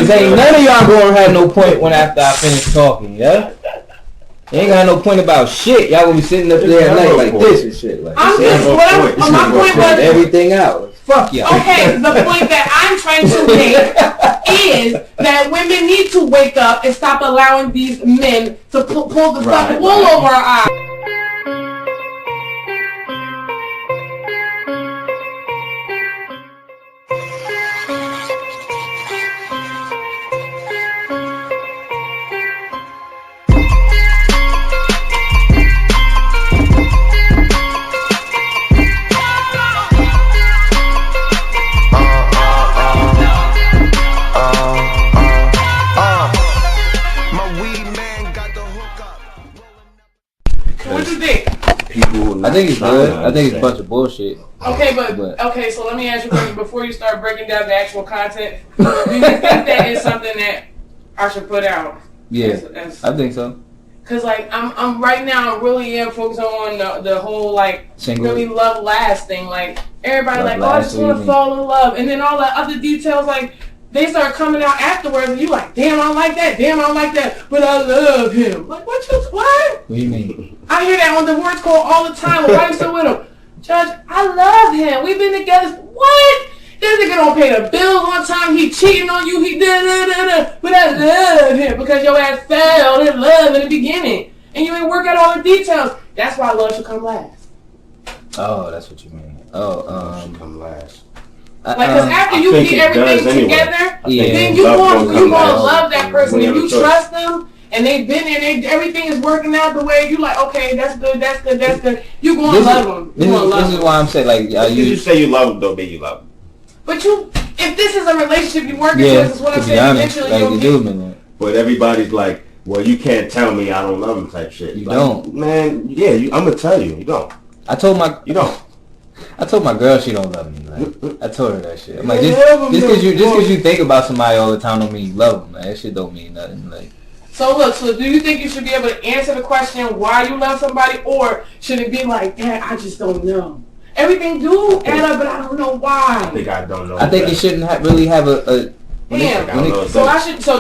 Cause ain't none of y'all gonna have no point when after I finish talking, yeah? You ain't got no point about shit. Y'all gonna be sitting up there at night like this and shit. Like, I'm just, my point was everything out. Fuck y'all. Okay, the point that I'm trying to make is that women need to wake up and stop allowing these men to pull the fucking wool over our eyes. I think it's good. I think it's a bunch of bullshit. Okay, but okay, so let me ask you a question before you start breaking down the actual content. Do you think that is something that I should put out? Yeah, I think so. Cause like I'm right now, I really am focusing on the whole like really love last thing. Like everybody like, oh, I just want to fall in love, and then all the other details like they start coming out afterwards, and you like, damn, I don't like that, damn, I don't like that, but I love him. Like what? What do you mean? I hear that on the words call all the time. Why you still with him? Judge, I love him. We've been together. What? This nigga don't pay the bills on time. He cheating on you. He da. But I love him because your ass failed in love in the beginning. And you ain't work out all the details. That's why love should come last. Oh, that's what you mean. Oh, should come last. Like, because after you get everything together, then you gonna love that person. If you trust them, and they've been in, everything is working out the way you like. Okay, that's good. You gonna love them. This is why I'm saying like you say you love them, don't mean you love them. But if this is a relationship you working towards, is what I'm saying. Eventually, you'll get. But everybody's like, well, you can't tell me I don't love him type shit. You don't, man. Yeah, I'm gonna tell you. You don't. You don't. I told my girl she don't love me. Like, I told her that shit. I'm like, just because you think about somebody all the time don't mean you love them. Man. That shit don't mean nothing. Like. So look, do you think you should be able to answer the question why you love somebody, or should it be like, I just don't know? Everything do add up, but I don't know why. I think I don't know. I think you shouldn't really have a So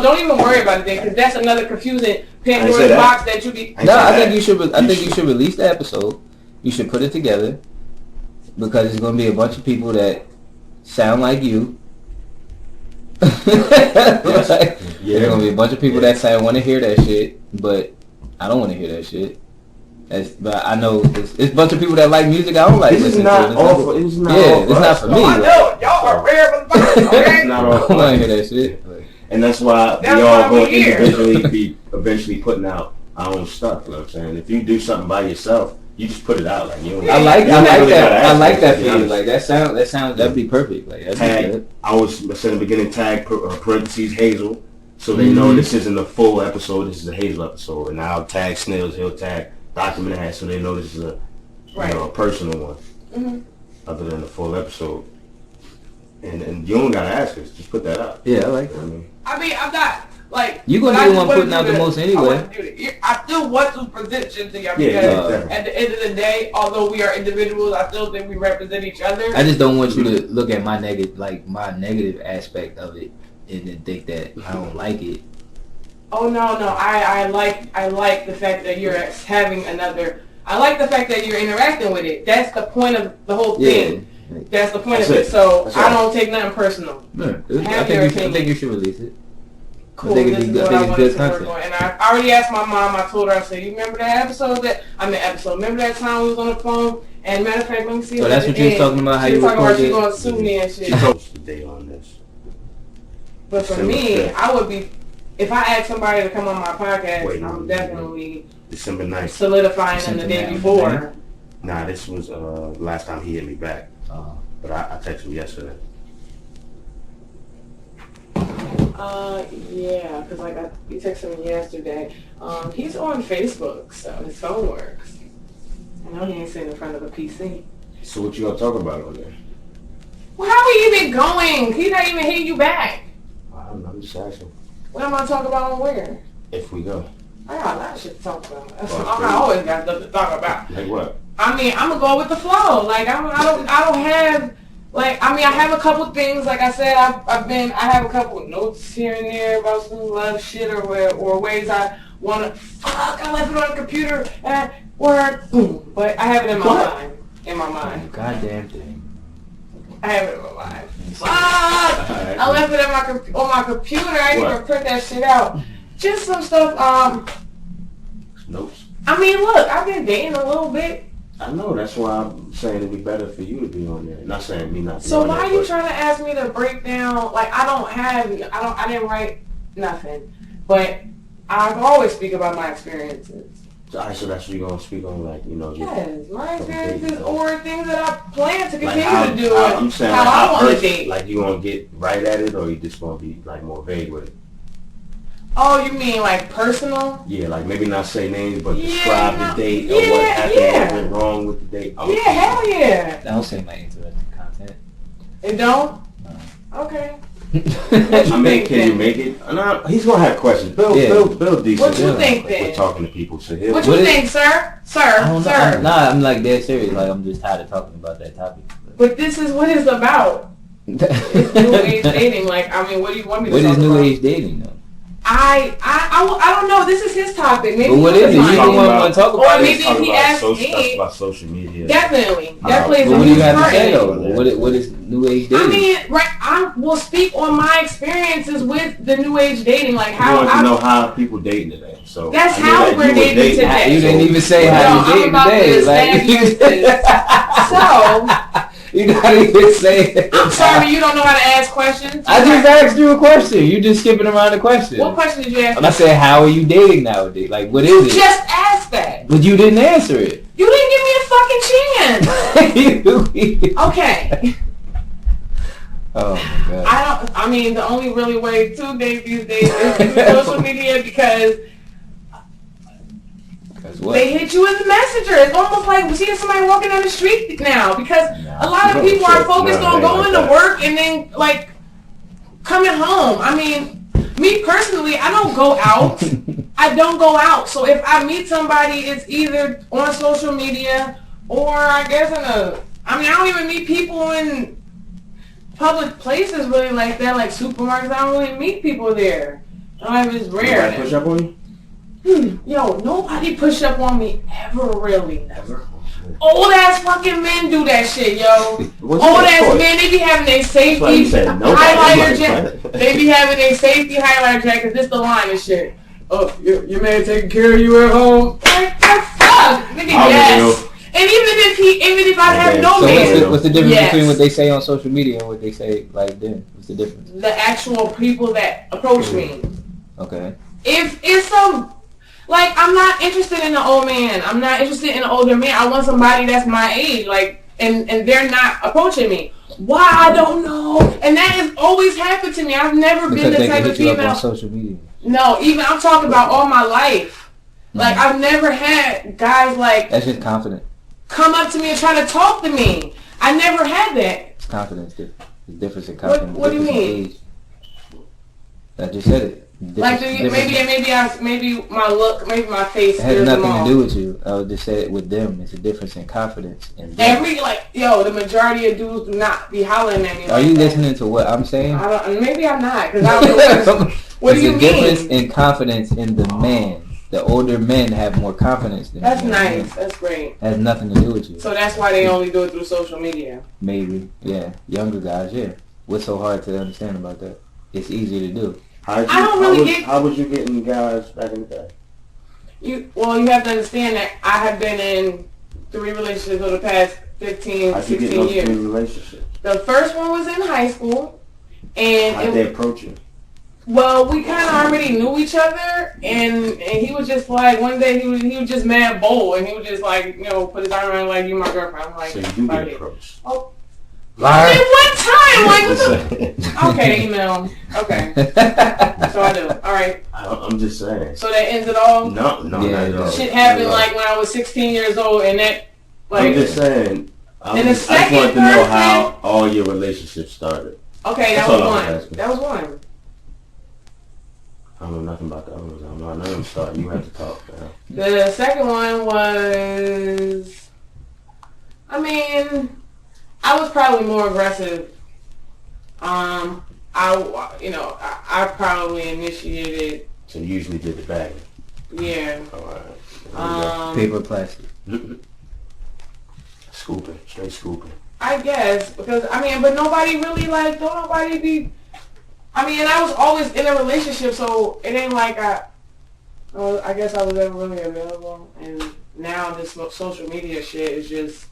don't even worry about it then, because that's another confusing Pandora's box that you be. No, I think you should. I think you should release the episode. You should put it together because it's going to be a bunch of people that sound like you. There's gonna be a bunch of people that say I want to hear that shit, but I don't want to hear that shit. But I know it's a bunch of people that like music I don't like. This is not awful. It's not. It's not for me. I know y'all are rare, but it's not awful. I don't want to hear that shit. And that's why we all going to eventually putting out our own stuff. You know what I'm saying? If you do something by yourself, you just put it out. Like you. I like that for you. Like that'd be perfect. Like tag. I was in the beginning tag parentheses Hazel, so they know this isn't a full episode. This is a Hazel episode, and I'll tag Snilz. He'll tag Dr. So they know this is a a personal one, other than the full episode. And you don't gotta ask us. Just put that out. Yeah, I like that. I mean, I'm not. Like, you gonna be the one putting out the most anyway. I still want to present shit to y'all because at the end of the day, although we are individuals, I still think we represent each other. I just don't want you to look at my negative aspect of it and then think that I don't like it. Oh no, I like the fact that you're having another. I like the fact that you're interacting with it. That's the point of the whole thing. That's the point of it. So I don't take nothing personal. I think you should release it. Cool, this is what I wanted to work on. And I already asked my mom, I told her, I said, you remember that episode remember that time we was on the phone? And matter of fact, let me see. So that's what you was talking about, how you recorded it? She going to sue me and shit. She posted the date on this. But for me, I would be, if I ask somebody to come on my podcast, I'm definitely December 9th. Solidifying them the day before. Nah, this was last time he hit me back. But I texted him yesterday. Yeah, because you texted me yesterday. He's on Facebook, so his phone works. I know he ain't sitting in front of a PC. So what you gonna talk about on there? Well, how we even going? He's not even hitting you back. I'm just asking. What am I talking about on where? If we go. I got a lot of shit to talk about. I always got stuff to talk about. Like what? I mean, I'm gonna go with the flow. Like I don't have Like, I mean, I have a couple things. Like I said, I have a couple notes here and there about some love shit or ways I want to. Fuck, I left it on the computer at work. Boom. But I have it in my mind. In my mind. Goddamn thing. I have it in my mind. Fuck! I left it on my computer. I didn't even print that shit out. Just some stuff. Notes. I mean, look, I've been dating a little bit. I know, that's why I'm saying it'd be better for you to be on there. Not saying me not. So why are you trying to ask me to break down? Like, I didn't write nothing, but I always speak about my experiences. So that's what you're gonna speak on, like, you know. Yes, my experiences or things that I plan to continue like to do. I'm saying, how like, I want to date. Like, you gonna get right at it, or you just gonna be like more vague with it? Oh, you mean like personal? Yeah, like maybe not say names, but describe the date or what happened, what went wrong with the date. Yeah, hell yeah. Don't say my interesting content. It don't? No. Okay. I mean, can you make it? No, he's gonna have questions. Bill decent. What you think then? We're talking to people, so what you think, sir? Sir. I'm like dead serious. Like, I'm just tired of talking about that topic. But this is what it's about. It's new age dating. Like, I mean, what do you want me to talk about? What is new age dating though? I don't know. This is his topic. Maybe but what is it? You don't want to talk about or maybe if he asked me about social media. Definitely. That plays a what do you have to part say though? What is new age dating? I mean, right? I will speak on my experiences with the new age dating, like how I want to know how people dating today. So that's how we're dating today. You didn't even say how you dating today. So. You gotta even say it. I'm sorry, you don't know how to ask questions. I just asked you a question. You just skipping around the question. What question did you ask? I said, how are you dating nowadays? Like, what is it? Just ask that. But you didn't answer it. You didn't give me a fucking chance. Okay. Oh my god. I mean, the only really way to date these days is through social media because what? They hit you in the messenger. It's almost like seeing somebody walking down the street now because a lot of people are focused on going to work and then like coming home. I mean, me personally, I don't go out. I don't go out. So if I meet somebody, it's either on social media or I guess I don't even meet people in public places really like that, like supermarkets. I don't really meet people there. It's rare. Push up on you? Yo, nobody push up on me ever, really. Ever? Old ass fucking men do that shit, yo. Old ass men, they be having their safety highlighter jacket. They be having their safety highlighter jacket. This the line and shit. Oh, your man taking care of you at home? Like, fuck, nigga, yes. And even if I have no man. What's the difference between what they say on social media and what they say like then? What's the difference? The actual people that approach me. Okay. If it's some. Like, I'm not interested in an old man. I'm not interested in an older man. I want somebody that's my age, like, and they're not approaching me. Why? I don't know. And that has always happened to me. I've never been the type of female. Up on social media. No, even I'm talking about all my life. Like, I've never had guys like. That's just confident. Come up to me and try to talk to me. I never had that. It's confidence. It's difference in confidence. What do you mean? I just said it. Like maybe my look, maybe my face. It has nothing to do with you. I would just say it with them. It's a difference in confidence. And the majority of dudes do not be hollering at me. Are you listening to what I'm saying? Maybe I'm not. Cause I don't know what do you mean? There's a difference in confidence in the man. The older men have more confidence than That's nice. Men. That's great. It has nothing to do with you. So that's why they only do it through social media. Maybe, yeah. Younger guys, yeah. What's so hard to understand about that? It's easy to do. How was you getting guys back in the day? You have to understand that I have been in 3 relationships over the past 15, 16 years. 3 relationships? The first one was in high school. And how'd they approach you? Well, we kind of already knew each other, and he was just like, one day he was just mad bold, and he was just like, put his arm around like, you my girlfriend. I'm like, so you do get approached? Oh. At what time? Like, okay, email. Okay. So I do. All right. I'm just saying. So that ends it all? No, not at all. Shit happened like when I was 16 years old, and that, like. I'm just saying. I just wanted to know how all your relationships started. Okay, that was one. That was one. I don't know nothing about the other ones. I'm not letting them start. You have to talk now. The second one was, I I was probably more aggressive. I probably initiated. So you usually did the bag. Yeah. All right. Paper plastic. Scooping, straight scooping. I guess because but nobody really don't nobody be. And I was always in a relationship, so it ain't like I guess I was ever really available, and now this social media shit is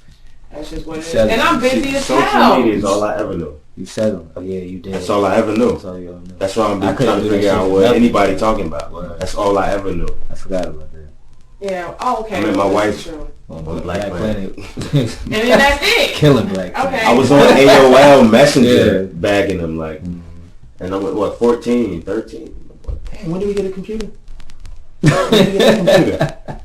that's just what it is. And I'm busy as hell. Social media is all I ever knew. You settled. Oh yeah, you did. That's all I ever knew. That's all you ever knew. That's why I'm trying to figure out what anybody talking about. Word. That's all I ever knew. I forgot about that. Yeah. Oh, okay. I met my wife on Black Planet. And then that's it. Killing Black Planet. Okay. I was on AOL Messenger bagging them and I went 14, 13. Hey, when did we get a computer? When did we get a computer?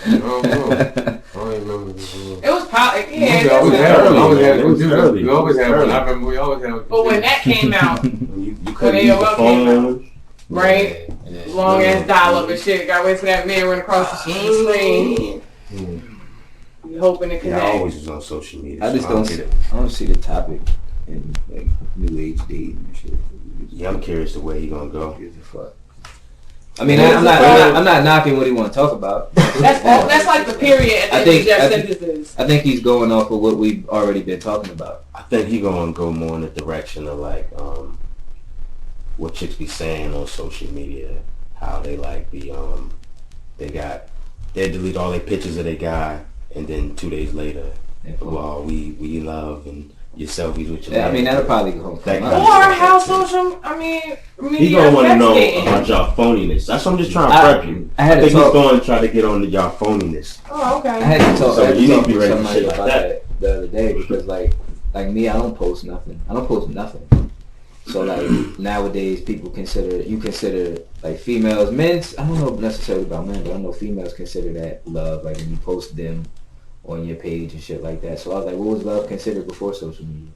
I don't know. I don't remember this. It was probably We always had We always had one. I remember we always had one. But when that came out, You couldn't use the phone. right? Yeah. Long ass dial-up and shit. Got to wait for that man run across the screen. You hoping to connect. Yeah, I always was on social media. I just don't see it. I don't see the topic in like new age dating and shit. Yeah, I'm curious the way he gonna go. Gives a fuck. I mean, I'm not knocking what he want to talk about. That's like the period. I think he's going off of what we've already been talking about. I think he gonna go more in the direction of like what chicks be saying on social media, how they they delete all their pictures of their guy, and then 2 days later, well, we love and your selfies with your. Yeah, I mean that'll probably go. Or how social. He gonna want to know about y'all phoniness. That's what I'm just trying to prep you. I think he's going to try to get on to y'all phoniness. Oh, okay. I had to talk. So you need to be ready to for somebody shit like about that the other day because like me, I don't post nothing. So like nowadays, people consider like females, men's. I don't know necessarily about men, but I know females consider that love. Like when you post them on your page and shit like that. So I was like, what was love considered before social media?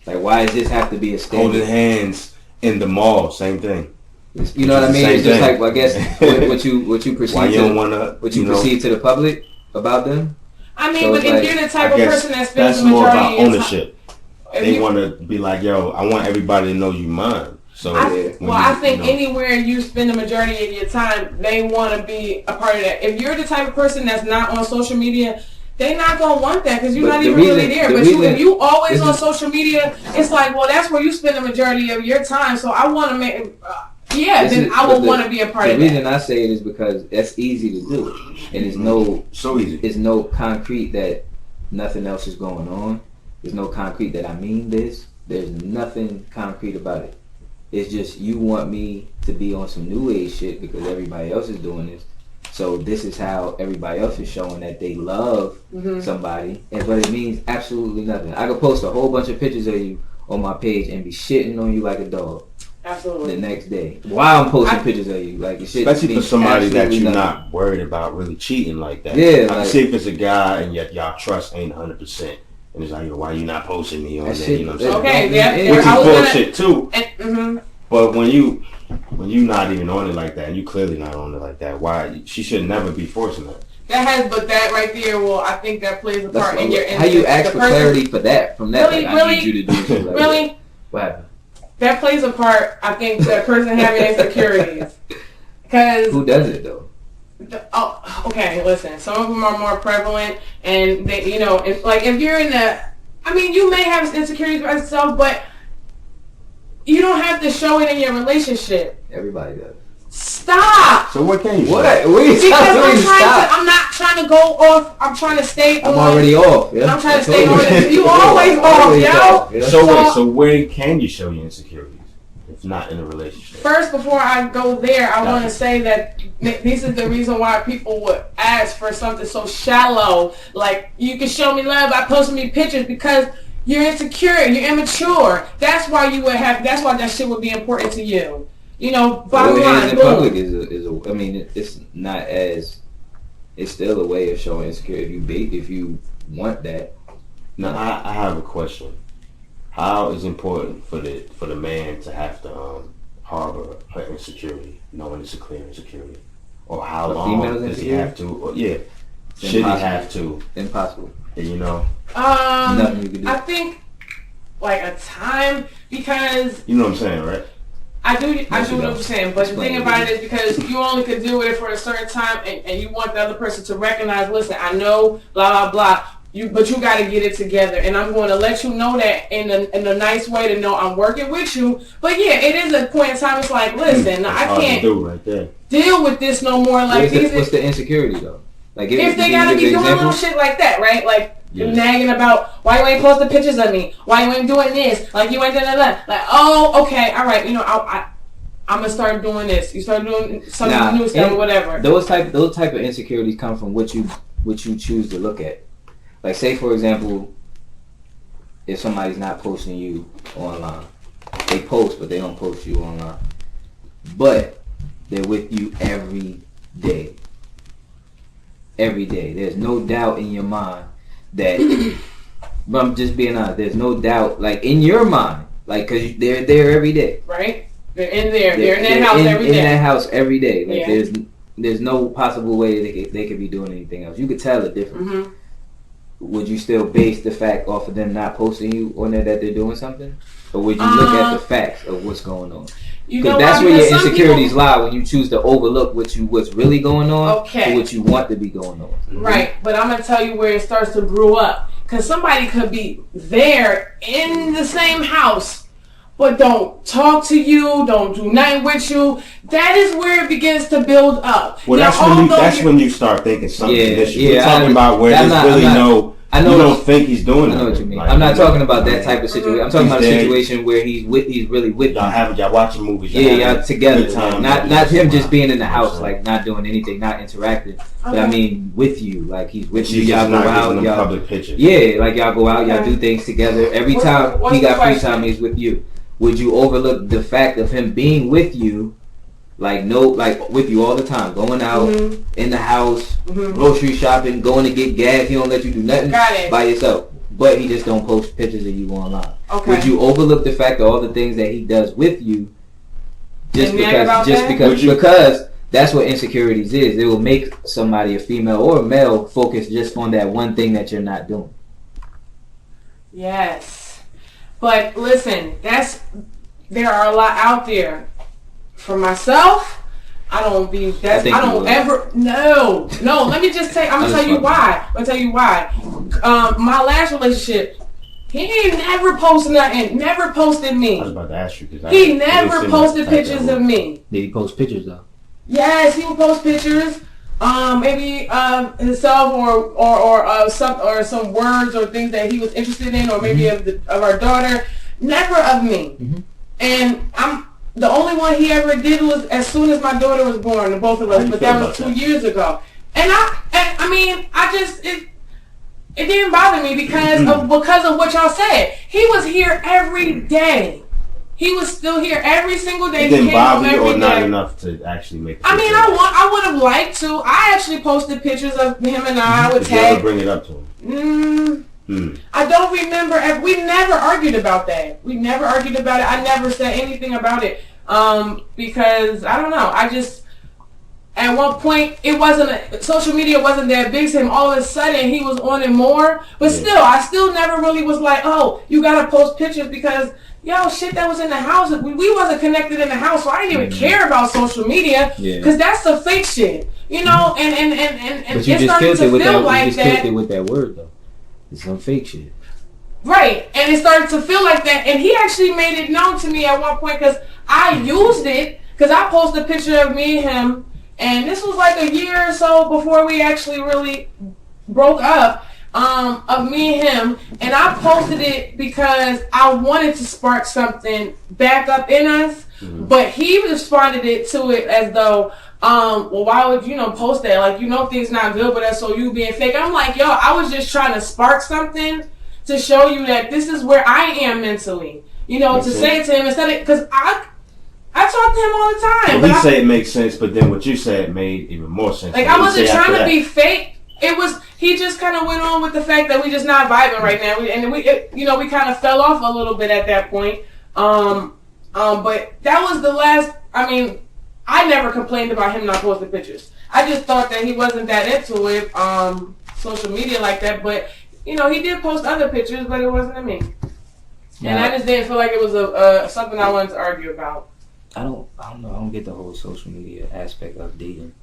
Like, why does this have to be a standard? Holding hands in the mall, same thing. You know what I mean? It's just like, well, I guess what you perceive. Why you don't wanna? What you perceive to the public about them? I mean, So but if like, you're the type of person that spends that's the more majority about of ownership. They want to be like, yo, I want everybody to know you mine. So I think anywhere you spend the majority of your time, they want to be a part of that. If you're the type of person that's not on social media, they're not gonna want that because you're not even really there. But if you always on social media, it's like, well, that's where you spend the majority of your time. So I want to make, then I would want to be a part of that. The reason I say it is because that's easy to do, and it's so easy. It's no concrete that nothing else is going on. There's no concrete that I mean this. There's nothing concrete about it. It's just you want me to be on some new age shit because everybody else is doing this. So this is how everybody else is showing that they love somebody, but it means absolutely nothing. I could post a whole bunch of pictures of you on my page and be shitting on you like a dog. Absolutely. The next day, while I'm posting pictures of you, like shit. Especially for somebody that you're not worried about really cheating like that. Yeah, I can see if it's a guy and yet y'all trust ain't 100%, and it's like, why you not posting me on there? You know what I'm saying? Okay, yeah, which is bullshit too. And, But when you not even on it like that, and you clearly not on it like that, why she should never be forcing that. But that right there, well, I think that plays a part in your. How you ask for clarity for that? From that, really, like, I need you to do shit like really. That. What happened? That plays a part. I think that person having insecurities. Because who does it though? Oh, okay. Listen, some of them are more prevalent, and they, it's like if you're in the, you may have insecurities about yourself, but you don't have to show it in your relationship. Everybody does. Stop. So what can you? What? I'm not trying to go off. I'm trying to stay on. I'm already off. Yeah? I'm trying to stay on. You always off, yo. Yeah. So where can you show your insecurities if not in a relationship? First, before I go there, I want to say that this is the reason why people would ask for something so shallow. Like, you can show me love by posting me pictures because you're insecure, you're immature. That's why that's why that shit would be important to you. Bottom line. In public it's not as, it's still a way of showing insecurity if you want that. Now I have a question. How is it important for the man to have to harbor her insecurity, knowing it's a clear insecurity, or how long does he have to? Should he have to? Impossible. You know. Nothing you can do. I think like a time, because you know what I'm saying, right? I do what you're saying, but the thing about it is because you only can deal with it for a certain time, and you want the other person to recognize, listen, I know, blah, blah, blah, but you got to get it together, and I'm going to let you know that in a nice way to know I'm working with you. But yeah, it is a point in time, it's like, listen, I can't deal with this no more. Like, what's the insecurity, though? Like, if they got to be doing little shit like that, right? Like, nagging about why you ain't posting pictures of me, why you ain't doing this, like you ain't doing that. Like, oh, okay, all right, you know, I'm gonna start doing this. You start doing some new stuff or whatever. Those type of insecurities come from what you choose to look at. Like, say for example, if somebody's not posting you online, they post but they don't post you online, but they're with you every day. Every day, there's no doubt in your mind that, but I'm just being honest, there's no doubt, like, in your mind, like, because they're there every day. Right? They're in there. They're in that house every day. In that house every day. Like, there's no possible way they could be doing anything else. You could tell it different. Mm-hmm. Would you still base the fact off of them not posting you on there that they're doing something? Or would you look at the facts of what's going on? Because that's where your insecurities lie, when you choose to overlook what's really going on, or what you want to be going on. Right, but I'm going to tell you where it starts to brew up. Because somebody could be there in the same house, but don't talk to you, don't do nothing with you. That is where it begins to build up. Well, now, that's when you start thinking something. We're talking about where there's really no... I know you don't think he's doing it. I know what you mean. Like, I'm not talking about that type of situation. I'm talking about a situation where he's really with y'all watching movies. Y'all together. Not him just being in the house, like not doing anything, not interacting. But I mean with you, like he's with you. Y'all go out, y'all public pictures. Yeah, like y'all go out, y'all do things together. Every time he got free time, he's with you. Would you overlook the fact of him being with you? Like with you all the time, going out in the house, grocery shopping, going to get gas. He don't let you do nothing by yourself, but he just don't post pictures of you online. Okay. Would you overlook the fact of all the things that he does with you, because that's what insecurities is? It will make somebody, a female or a male, focus just on that one thing that you're not doing. Yes, but listen, there are a lot out there. For myself, let me just tell you why. My last relationship, he ain't never posted nothing, never posted me. I was about to ask you. He never posted pictures of me. Did he post pictures though? Yes, he would post pictures. Maybe himself or some words or things that he was interested in, or maybe of our daughter. Never of me. Mm-hmm. And the only one he ever did was as soon as my daughter was born, both of us, but that was 2 years ago. And it didn't bother me because of what y'all said. He was here every day. He was still here every single day. It didn't bother you, or not enough to actually make it? I would have liked to. I actually posted pictures of him and I would tag. Did you ever bring it up to him? I don't remember. We never argued about that. I never said anything about it because I don't know. I just, at one point, social media wasn't that big to him. All of a sudden, he was on it more. But still, I still never really was like, oh, you gotta post pictures because shit that was in the house. We wasn't connected in the house, so I didn't even care about social media because that's the fake shit, you know. And but you it just started to feel like you just killed it with that word though. It's some fake shit. Right, and it started to feel like that, and he actually made it known to me at one point because I used it because I posted a picture of me and him, and this was like a year or so before we actually really broke up, of me and him, and I posted it because I wanted to spark something back up in us, but he responded to it as though, well, why would you post that? Like, things not good, but that's so you being fake. I'm like, I was just trying to spark something to show you that this is where I am mentally. To say it to him instead of, because I talk to him all the time. Well, he said it makes sense, but then what you said made even more sense. Like, I wasn't trying to be fake. It was, he just kind of went on with the fact that we just not vibing right now. We kind of fell off a little bit at that point. But that was the last, I I never complained about him not posting pictures. I just thought that he wasn't that into it, social media like that. But he did post other pictures, but it wasn't to me. And I just didn't feel like it was something I wanted to argue about. I don't know. I don't get the whole social media aspect of dating.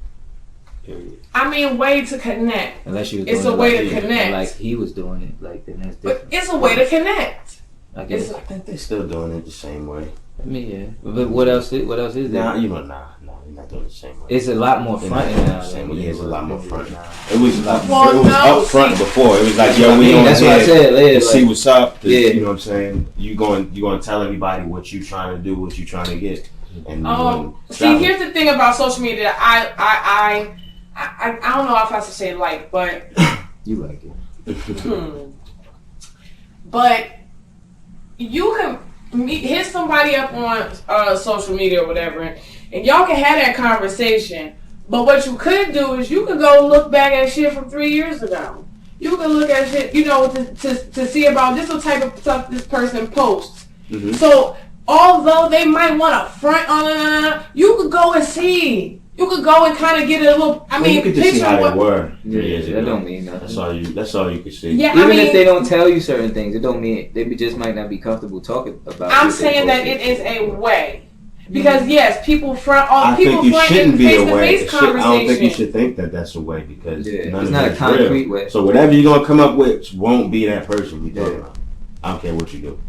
Period. I mean, way to connect. Unless you, it's a way to connect. Like he was doing it, like then that's different. But it's a way to connect. I think they're still doing it the same way. I mean, yeah. But what else is there? Nah, you're not doing it the same way. It's a lot more front now. It's a lot more front now. It was up front before. It was like, yo, we on that's what I said. To see what's up. You know what I'm saying? You going to tell everybody what you trying to do, what you trying to get. And see, here's the thing about social media. I don't know if I should say like, but you like it. But you can hit somebody up on social media or whatever, and y'all can have that conversation. But what you could do is you could go look back at shit from 3 years ago. You can look at shit, to see about this what type of stuff this person posts. Mm-hmm. So although they might want to front on, you could go and see. You could go and kind of get a little. You could just see how they were. Yeah, that don't mean nothing. That's all you can see. Yeah, even if they don't tell you certain things, it don't mean they just might not be comfortable talking about. I'm saying that it is a way, because yes, people front in face-to-face conversation. I don't think you should think that that's a way, because it's not a concrete way. So whatever you're gonna come up with won't be that person we talking about. I don't care what you do.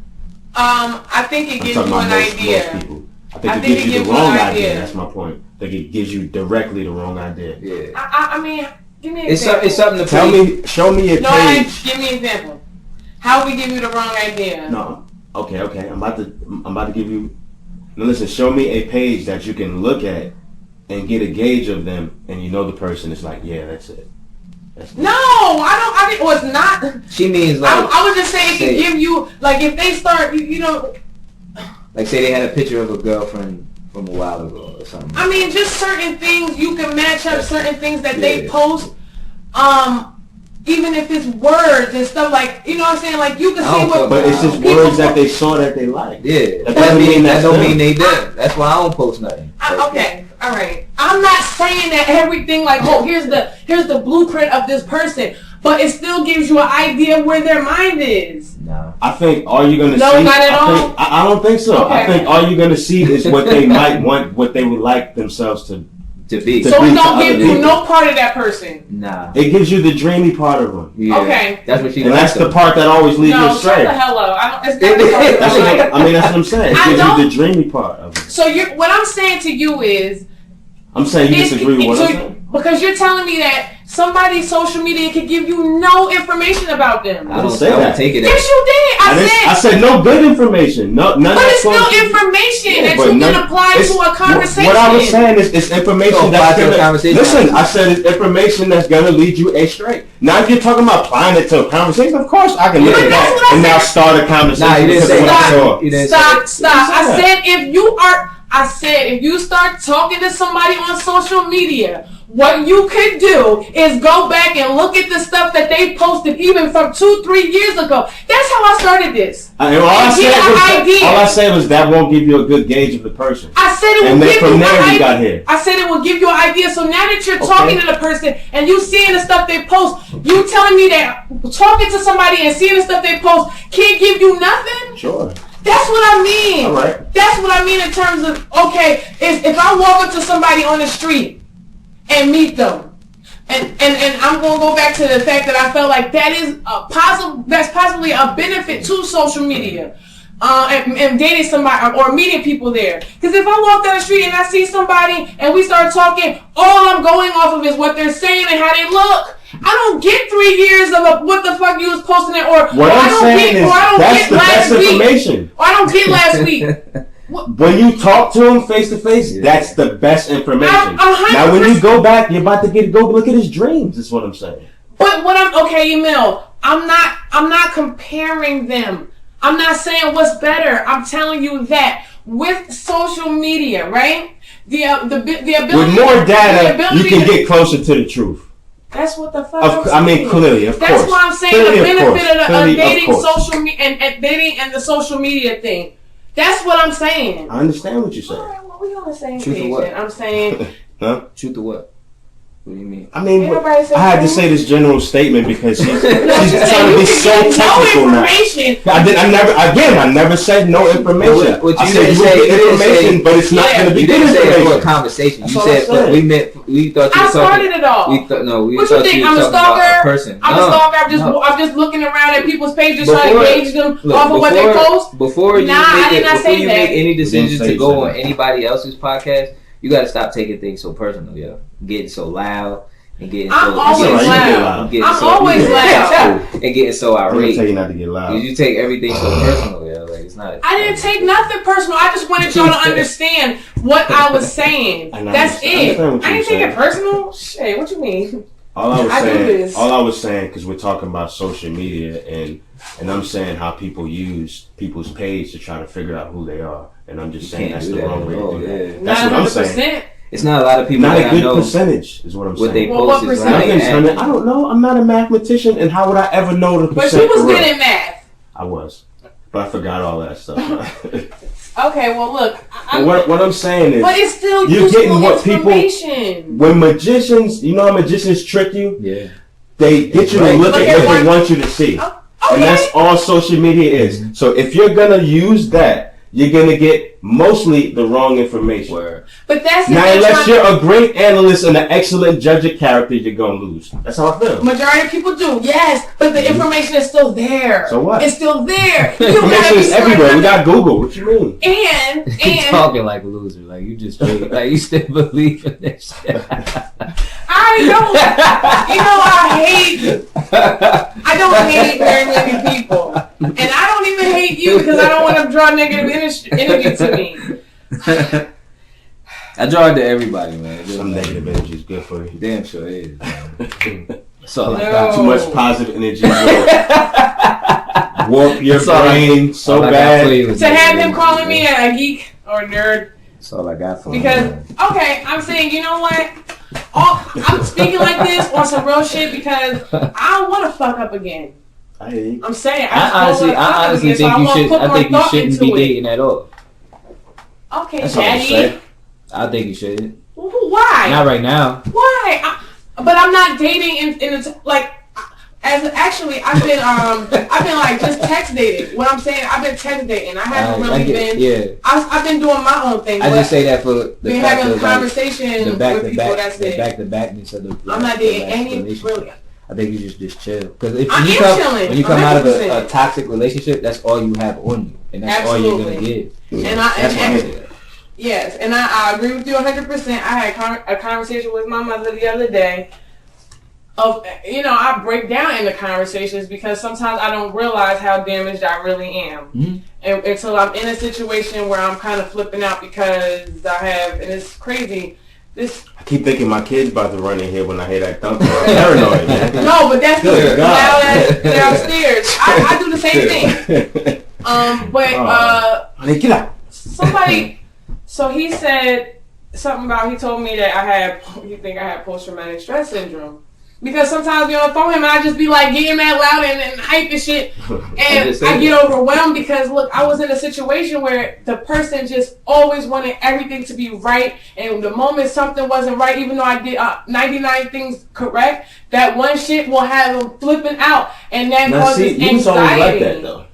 I think it gives you an idea. Most people. I think it gives you the wrong idea. That's my point. I think it gives you directly the wrong idea. Yeah. I mean, give me an example. It's something to show me a page. Give me an example. How we give you the wrong idea? No. Okay. I'm about to give you. Now listen. Show me a page that you can look at and get a gauge of them, and you know the person. It's like, yeah, that's it. No, I don't. Well, it's not. She means like. I was just saying it can give you, like, if they start, Like, say they had a picture of a girlfriend from a while ago or something. I mean, just certain things you can match up, certain things that they post. Even if it's words and stuff, like, you know what I'm saying? Like, you can see what. But it's just words that they saw that they like. Yeah. That don't mean they did. That's why I don't post nothing. Okay. All right. I'm not saying that everything, like, oh, here's the blueprint of this person, but it still gives you an idea of where their mind is. No. I think all you're gonna see. No, not at all. I don't think so. Okay. I think all you're gonna see is what they might want, what they would like themselves to be. So it don't give you no part of that person. Nah. It gives you the dreamy part of them. Yeah. Okay. That's what she. And that's the part that always leads you astray. Shut the hell up. That's what I'm saying. It gives you the dreamy part of it. So what I'm saying to you is. I'm saying you disagree with what I'm saying. Because you're telling me that somebody's social media could give you no information about them. I don't say that. Take it. Yes, you did. I said no good information. None. But it's still information that you can apply to a conversation. What I was saying is it's information that's gonna. Listen, I said it's information that's gonna lead you astray. Now, if you're talking about applying it to a conversation, of course I can look at that and now start a conversation. Nah, you didn't say that. Stop. I said if you start talking to somebody on social media, what you could do is go back and look at the stuff that they posted even from 2-3 years ago. That's how I started this. All I said was that won't give you a good gauge of the person. I said it will give you an idea. Got here. I said it will give you an idea. So now that you're talking to the person and you seeing the stuff they post, you telling me that talking to somebody and seeing the stuff they post can't give you nothing? Sure. That's what I mean. All right. That's what I mean in terms of, if I walk up to somebody on the street and meet them, and I'm going to go back to the fact that I felt like that is that's possibly a benefit to social media, and dating somebody or meeting people there. Because if I walk down the street and I see somebody and we start talking, all I'm going off of is what they're saying and how they look. I don't get 3 years of what the fuck you was posting it, or I don't get last week. When you talk to him face to face, that's the best information. Now, when you go back, you're about to go look at his dreams. Is what I'm saying. But Emil, I'm not comparing them. I'm not saying what's better. I'm telling you that with social media, right? The ability with more data, you can get closer to the truth. That's what the fuck. Clearly, of course. That's why I'm saying the benefit of dating social media and dating and the social media thing. That's what I'm saying. I understand what you're saying. All right, well, we on the same Truth of page. what? Then. I'm saying, Huh? Truth or what? What do you mean? I mean, Ain't nobody say I had to truth. say this general statement because she's No, trying she's to saying be you so can get technical no now. information. I never said no information. What I you said didn't you will say- get you didn't information, say- but it's not Yeah. going to be You good didn't say it for a information. conversation. That's You all I said said. we thought you I were talking. started it all. We What thought you you think? were I'm a talking about a stalker. person. I'm a stalker. I'm just looking around at people's pages trying to gauge them off of what they post. Before you Nah, I did not before say you that. make any decisions say to you go said on that. anybody else's podcast, you got to stop taking things so personal, yo. Getting so loud and getting I'm so. always That's all right, you can get loud. loud. Getting I'm so, always loud. and getting so I'm going to irate. tell you not to get loud. You take everything so personal, yo. Like it's not. I didn't take nothing personal. I just wanted y'all to understand what I was saying. I know. That's I it. understand what I you didn't take saying. it personal. Shit, what you mean? All I this. was saying, because we're talking about social media, and I'm saying how people use people's page to try to figure out who they are, and I'm just saying can't that's do the that wrong at way all, to do that. yeah. That's what I'm saying. 900%. It's not a lot of people Not that a I good know percentage is what I'm what they saying. Well, what post is percentage? like. Nothing's I don't know. I'm not a mathematician, and how would I ever know the But percent? you was for good real? at math. I was, but I forgot all that stuff. Okay, well look. What I'm saying is, But it's still you're useful getting what people- information. when magicians, you know how magicians trick you? Yeah. They get you to Right. look Look at at what they what- want you to see. Okay. And that's all social media is. So if you're gonna use that, you're gonna get mostly the wrong information. Word. But that's Now, the unless you're a great analyst and an excellent judge of character, you're gonna lose. That's how I feel. majority of people do, yes, but the information is still there. So what? It's still there. You Information gotta be is smart everywhere. We enough got Google. What you mean? And You talking like a loser, like you just like you still believe in this shit. I don't. I don't hate very many people, and I don't even hate you because I don't want to draw negative energy to me. I draw it to everybody, man. Some negative energy is good for you. Damn sure is. Man. That's all I No. got. Too much positive energy will warp your That's all I- brain so all I got for bad. you is To have negative him calling energy, me man. a geek or nerd That's all I got for because him. okay, I'm saying you know what. I'm speaking like this on some real shit because I don't want to fuck up again. I hear you. I'm saying I honestly think you should. I think you shouldn't be dating at all. Okay, That's all I'm Daddy. saying. I think you shouldn't. Why? Not right now. Why? But I'm not dating like. As actually, I've been like just text dating. What I'm saying, I've been text dating. I haven't really been. Yeah. I've been doing my own thing. I just say that for the been fact having of conversation the with back to people. back, That's the it. back to backness of the. I'm not dating any really. I think you just chill because if I you am come chilling, when you come out of 100%. a toxic relationship, that's all you have on you, and that's all you're gonna Absolutely. give. And That's why I say that. Yes, and I agree with you 100%. I had a conversation with my mother the other day. I break down in the conversations because sometimes I don't realize how damaged I really am. Mm-hmm. And until I'm in a situation where I'm kind of flipping out because and it's crazy. I keep thinking my kid's about to run in here when I hear that thump. I'm paranoid, man. No, but that's Good now God. that they're upstairs. I do the same thing. Honey, get out. Somebody, so he said something about, he told me that he think I had post-traumatic stress syndrome. Because sometimes we on the phone him and I just be like getting mad loud and hype and shit. And I get overwhelmed because look, I was in a situation where the person just always wanted everything to be right. And the moment something wasn't right, even though I did 99 things correct, that one shit will have them flipping out. And that Now, causes see, you was always like that, though.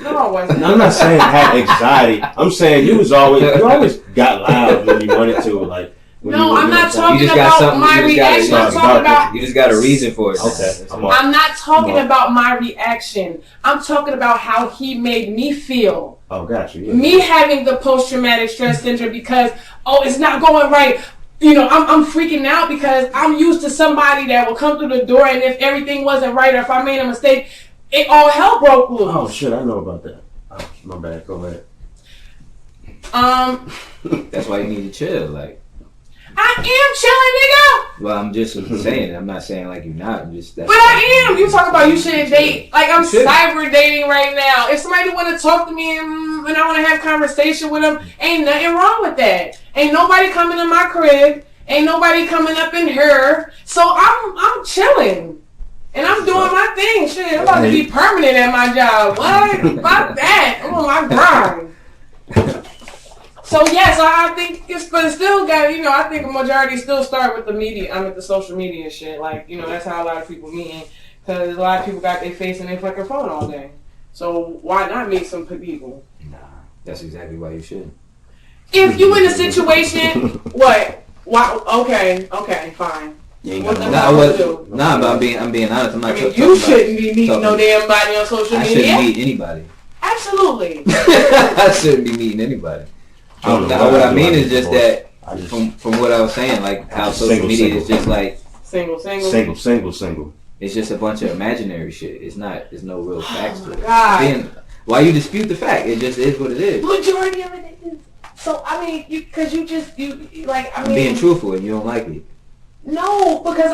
No, I wasn't. I'm not saying had anxiety. I'm saying you always got loud when you wanted to, like. No, I'm not talking You just got about something. my reaction. I'm talking about. You just got a reason for it. Okay. I'm not talking about my reaction. I'm talking about how he made me feel. Oh, got you. Yeah. Me having the post-traumatic stress syndrome because, it's not going right. I'm freaking out because I'm used to somebody that will come through the door and if everything wasn't right or if I made a mistake, it all hell broke loose. Oh, shit, I know about that. Oh, my bad. Go ahead. That's why you need to chill, like. I am chilling, nigga. Well, I'm just saying. I'm not saying like you're not. I'm just. But I am. You talk about you shouldn't date. Like I'm cyber dating right now. If somebody want to talk to me and I want to have conversation with them, ain't nothing wrong with that. Ain't nobody coming to my crib. Ain't nobody coming up in her. So I'm chilling. And I'm doing my thing. Shit, I'm about to be permanent at my job. What? Fuck that. I'm on my grind. So yes, I think but it still got, I think a majority still start with the media. I mean, the social media shit. Like, that's how a lot of people meet. Because a lot of people got their face in their fucking phone all day. So why not meet some people? Nah, that's exactly why you should. If you in a situation, what? Why? Okay, fine. What the hell would you do? But I'm being honest. I'm not. You shouldn't be meeting no damn body on social media. I shouldn't meet anybody. Absolutely. I shouldn't be meeting anybody. What I mean is just that from what I was saying, like how social media is just like single. It's just a bunch of imaginary shit. It's not. There's no real facts to it. God. Why you dispute the fact? It just is what it is. Majority of it is. So I mean, I'm being truthful and you don't like it. No, because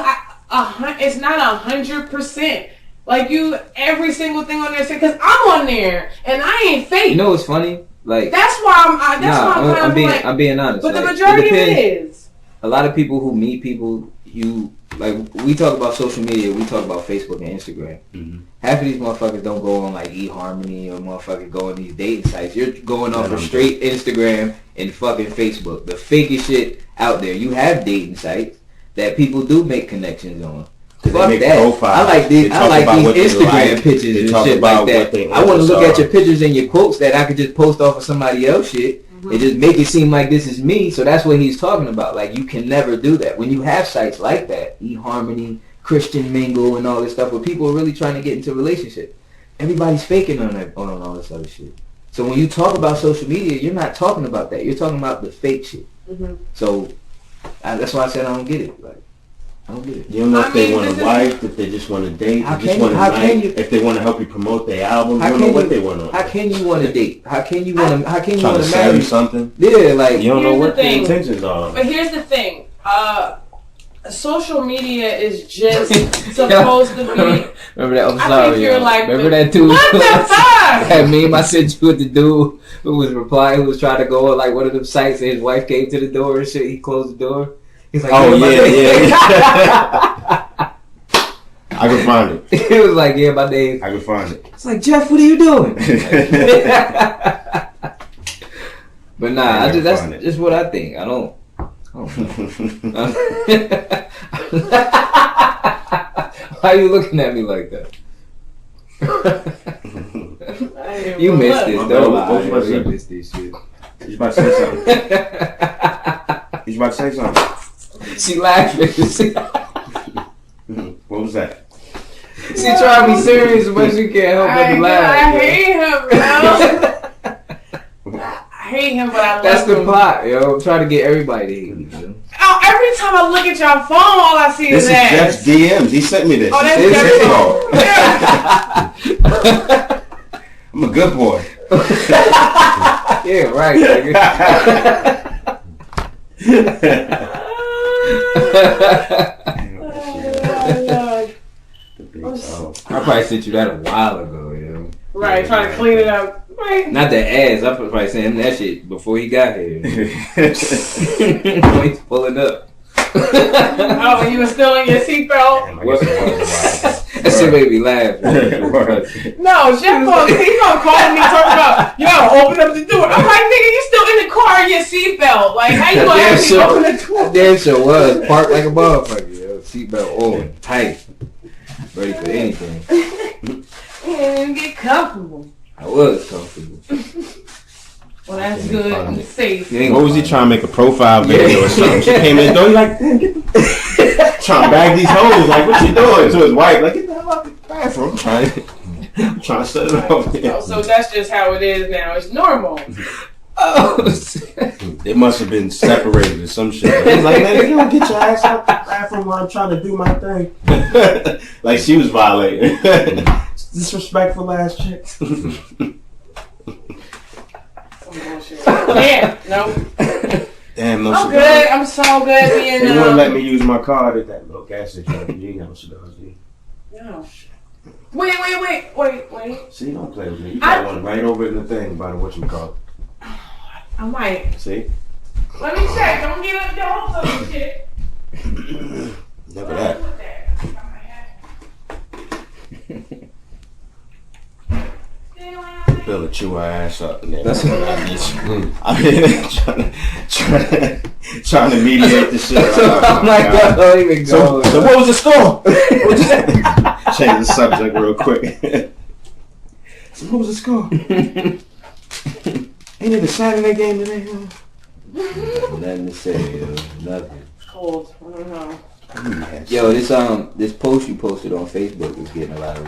it's not 100%. Like every single thing on there. Because I'm on there and I ain't fake. You know what's funny? Like that's why I'm being honest. But the majority of it is. A lot of people who meet people, we talk about social media, we talk about Facebook and Instagram. Mm-hmm. Half of these motherfuckers don't go on like eHarmony or motherfuckers go on these dating sites. You're going off of straight Instagram and fucking Facebook. The fakest shit out there. You have dating sites that people do make connections on. Fuck that. Profiles. I like these Instagram pictures and shit like that. I want to look at your pictures and your quotes that I could just post off of somebody else shit. It just make it seem like this is me. So that's what he's talking about. Like, you can never do that. When you have sites like that, eHarmony, Christian Mingle, and all this stuff, where people are really trying to get into a relationship, everybody's faking on all this other shit. So when you talk about social media, you're not talking about that. You're talking about the fake shit. Mm-hmm. So that's why I said I don't get it. Like, I don't get it. You don't know if they want a wife, if they just want to date, if they want to help you promote their album. You don't know what they want. How can you want to date? How can you want to? How can you want to marry something? Yeah, like you don't know what their intentions are. But here's the thing. Social media is just supposed to be. Remember that? I'm sorry. Remember that dude? What the fuck? That meme I sent you with the dude who was trying to go on like one of them sites, and his wife came to the door and shit. He closed the door. He's like, yeah. I can find it. It was like, yeah, my name. I can find it. It's like, Jeff, what are you doing? But nah, that's just what I think. I don't know. Why are you looking at me like that? You missed this, though. You missed this shit. You about to say something? She laughing. What was that? She trying to be serious, but she can't help but to laugh. I hate him, bro. I hate him, but I love him. That's the plot, yo. I'm trying to get everybody to hate me, yo. Oh, every time I look at your phone, all I see is that. This is Jeff's DMs. He sent me this. Oh, that's Jeff's phone. I'm a good boy. Yeah, right, nigga. I probably sent you that a while ago, yo. Right, trying to clean it up. Right. Not the ass. I probably sent him that shit before he got here. He's pulling up. Oh, and you were still in your seatbelt? That shit made me laugh. No, Jeff, he's gonna call me talking about, yo, open up the door. I'm like, nigga, you still in the car in your seatbelt. Like, how you gonna have me open the door? Damn sure was. Parked like a motherfucker, yo. Seatbelt on, tight. Ready for anything. And get comfortable. I was comfortable. Well, that's good and safe. What was he trying to make a profile video or something? She came in the door, like, trying to bag these hoes. Like, what you doing? To his wife, like, get the hell out the bathroom. I'm trying to set it up. Oh, so that's just how it is now. It's normal. Oh, it must have been separated or some shit. He's like, man, you don't get your ass out the bathroom while I'm trying to do my thing. Like she was violating. Disrespectful ass chick. Yeah, no. Damn, no I'm cigars. good. I'm so good being. You wouldn't let me use my card at that little gas station. You ain't got no cigars, do you? No. Wait. See, don't play with me. You got one right over in the thing by the whatchamacallit. I might. See? Let me check. Don't get up your hopes up and shit. Never that. Anyway, Bill will chew her ass up. And then That's what I mean, trying to mediate the shit. I'm like, I don't even go. So what was the score? Change the subject real quick. So what was the score? Ain't it a Saturday game today? Nothing to say, yo. Nothing. Cold. I don't know. Yo, this post you posted on Facebook was getting a lot of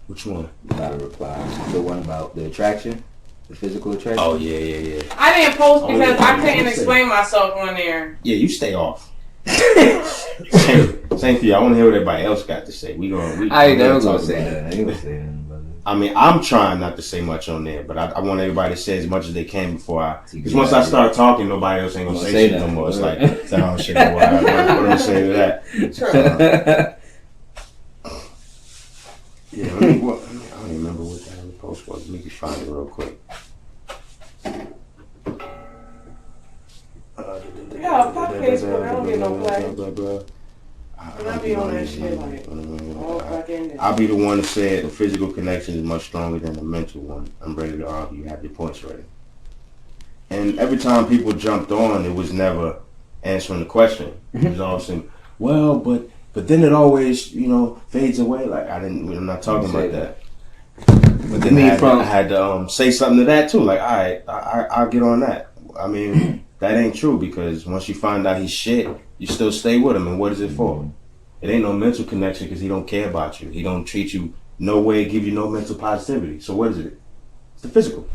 Which one? a lot of replies. The one about the attraction, the physical attraction. Oh yeah. I didn't post because yeah. I couldn't explain myself on there. Yeah, you stay off. Same for you. I want to hear what everybody else got to say. I ain't never gonna say that. I ain't gonna say that. I mean, I'm trying not to say much on there, but I want everybody to say as much as they can before I. Because once I start talking, nobody else ain't gonna say shit no more. It's like, oh shit, what am I say to that? Yeah, I don't remember what the post was. Let me find it real quick. Yeah, fuck Facebook. I don't get no play. And I be on that shit like, all fucking. I'll be the one to say the physical connection is much stronger than the mental one. I'm ready to argue. You have your points ready. And every time people jumped on, it was never answering the question. It was always saying, well, but then it always, fades away. Like, I'm not talking about that. But then I had to say something to that too. Like, all right, I'll get on that. I mean, that ain't true because once you find out he's shit, you still stay with him. And what is it for? It ain't no mental connection because he don't care about you. He don't treat you no way, give you no mental positivity. So what is it? It's the physical.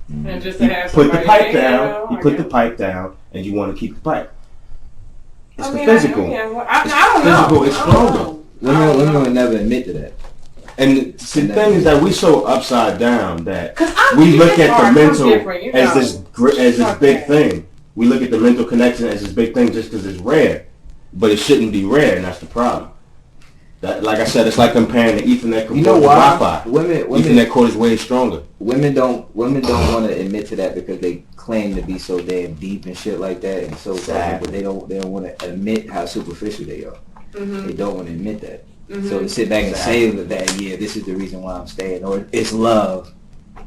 And just You to have put the pipe down. know, You put the pipe down, and you want to keep the pipe. It's the I physical. don't Physical know. is stronger. Women would never admit to that. And the thing is that we so upside down that 'Cause I'm we look at the different. I'm mental different, as this Fuck big that. thing. We look at the mental connection as this big thing just because it's rare, but it shouldn't be rare, and that's the problem. That, like I said, it's like comparing the Ethernet cord to Wi-Fi. Women, Ethernet cord is way stronger. Women don't want to admit to that because they claim to be so damn deep and shit like that, and so but they don't want to admit how superficial they are. Mm-hmm. They don't want to admit that. Mm-hmm. So to sit back and say that, yeah, this is the reason why I'm staying, or it's love.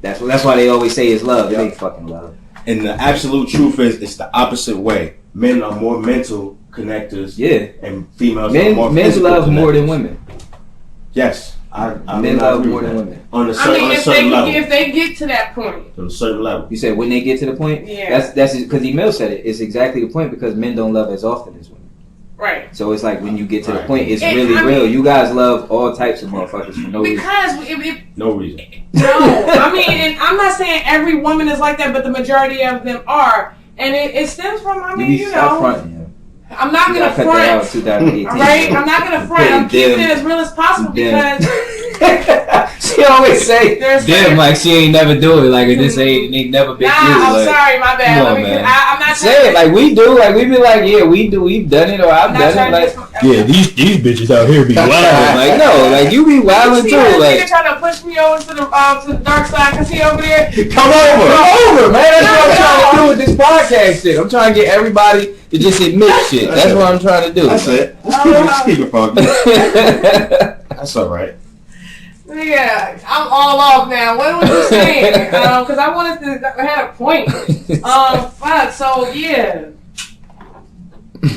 That's why they always say it's love. It ain't fucking love. And the absolute truth is, it's the opposite way. Men are more mental connectors. Yeah. And females are more men physical love connectors. more than women. Yes. Men love more than women. On a certain level. If they get to that point. On a certain level. You said when they get to the point? Yeah. That's because Emil said it. It's exactly the point because men don't love as often as women. Right. So it's like when you get to the Right. point, it's really real. You guys love all types of motherfuckers for no reason. Because No reason. no, I mean, and I'm not saying every woman is like that, but the majority of them are, and it stems from. I mean, you know, fronting, I'm not gonna cut that out front. 2018. All right, I'm not gonna front. I'm keeping it as real as possible because she always say, there's "Damn, like she ain't never do it. Like this ain't never been." I'm like, sorry, my bad. come on, man. I'm not say it like we do. Like we be like, yeah, we do. We've done it, or I've done it. Like, yeah, these bitches out here be wild. Like no, like you be wilding too. Like nigga trying to push me over to the dark side because he over there. Come over, man. That's what I'm trying to do with this podcast shit. I'm trying to get everybody to just admit shit. That's what I'm trying to do. That's it. Let's keep it funky. That's all right. Yeah, I'm all off now. What was you saying? Because I wanted to. I had a point. Fuck. So yeah.